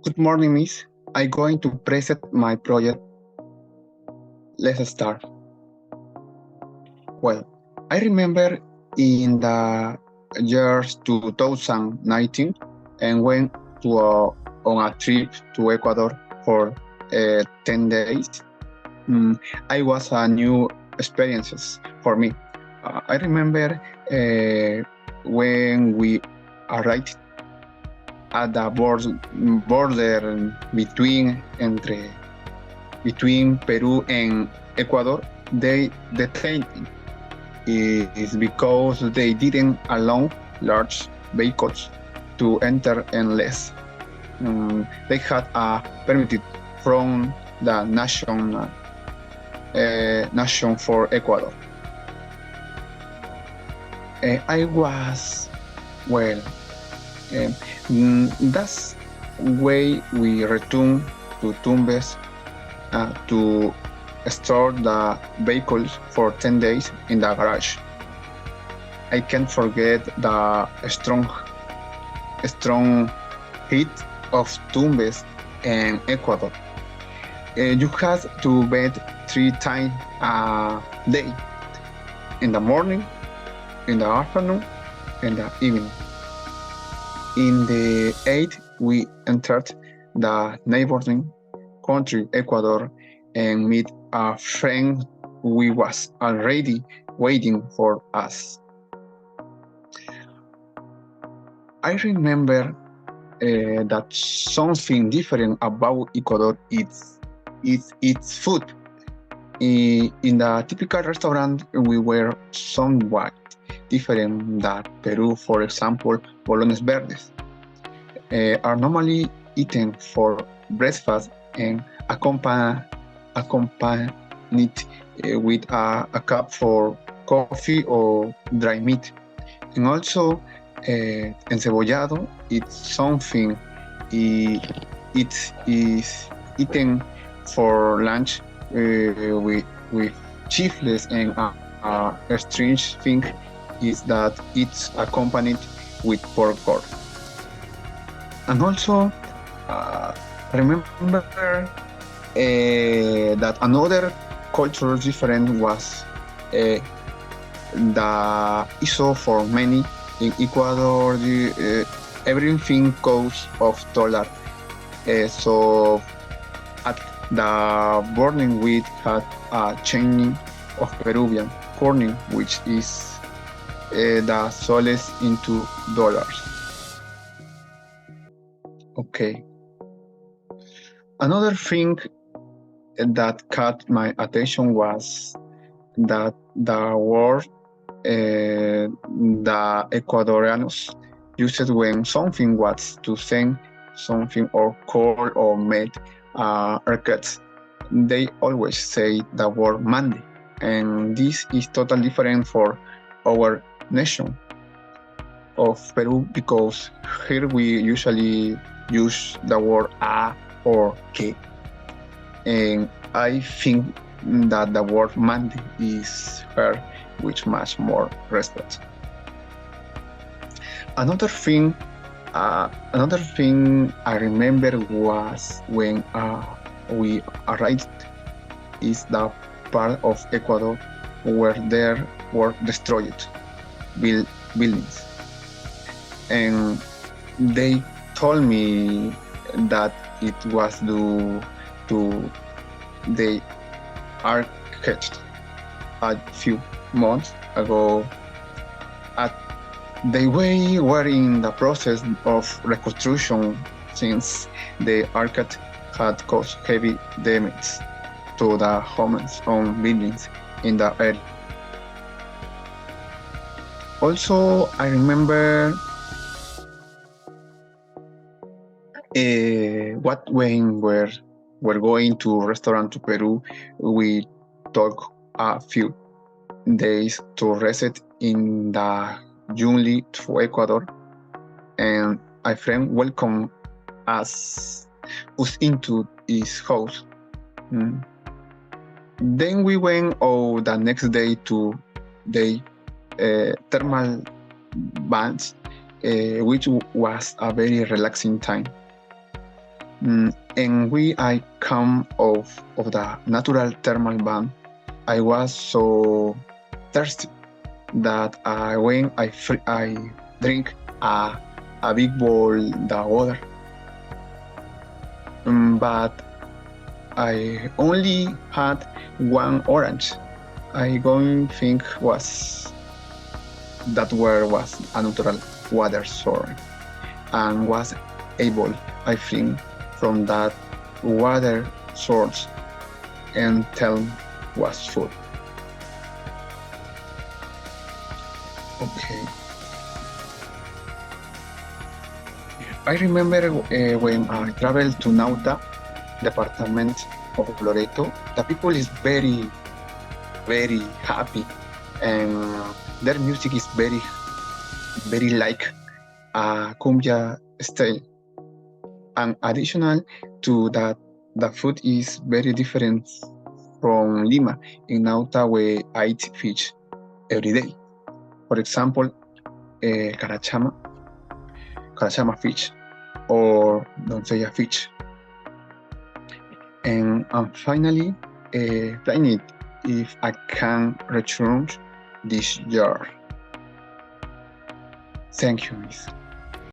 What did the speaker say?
Good morning, Miss. I'm going to present my project. Let's start. Well, I remember in the years 2019 and went on a trip to Ecuador for 10 days. I was a new experiences for me. I remember when we arrived at the border between Peru and Ecuador, they detained is because they didn't allow large vehicles to enter unless they had a permit from the nation for Ecuador. I was well. That's way we return to Tumbes to store the vehicles for 10 days in the garage. I can't forget the strong heat of Tumbes and Ecuador. You had to bathe 3 times a day, in the morning, in the afternoon, and the evening. In the 8th, we entered the neighboring country, Ecuador, and meet a friend who was already waiting for us. I remember that something different about Ecuador is its food. In the typical restaurant, we were somewhat different than Peru. For example, bolones verdes are normally eaten for breakfast and accompanied with a cup for coffee or dry meat. And also, encebollado, it's something it is eaten for lunch with chiefles, and a strange thing is that it's accompanied with pork. And also, remember that another cultural difference was the ISO for many. In Ecuador, everything costs of dollar. So at the burning wheat had a changing of Peruvian corning, which is the soles into dollars. Okay. Another thing that caught my attention was that the word the Ecuadorianos used when something was to send something or call or make records. They always say the word Monday, and this is totally different for our nation of Peru, because here we usually use the word a or que, and I think that the word Monday is fair with much more respect. Another thing I remember was when we arrived is the part of Ecuador where there were destroyed buildings, and they told me that it was due to the architect a few months ago. They were in the process of reconstruction since the architect had caused heavy damage to the homes and buildings in the area. Also, I remember what when we're going to restaurant to Peru, we took a few days to rest in the jungle to Ecuador, and a friend welcomed us into his house. Then we went the next day to the thermal baths, which was a very relaxing time. And when I come of the natural thermal bath, I was so thirsty that when I drink a big bowl the water, but I only had one orange. I don't think was a natural water source and was able, I think, from that water source and tell was food. Okay. I remember when I traveled to Nauta, department of Loreto, the people is very, very happy and their music is very, very like a cumbia style. And additional to that, the food is very different from Lima. In Nauta, we eat fish every day. For example, carachama fish or doncella fish. And finally, planning if I can return this year. Thank you, Miss.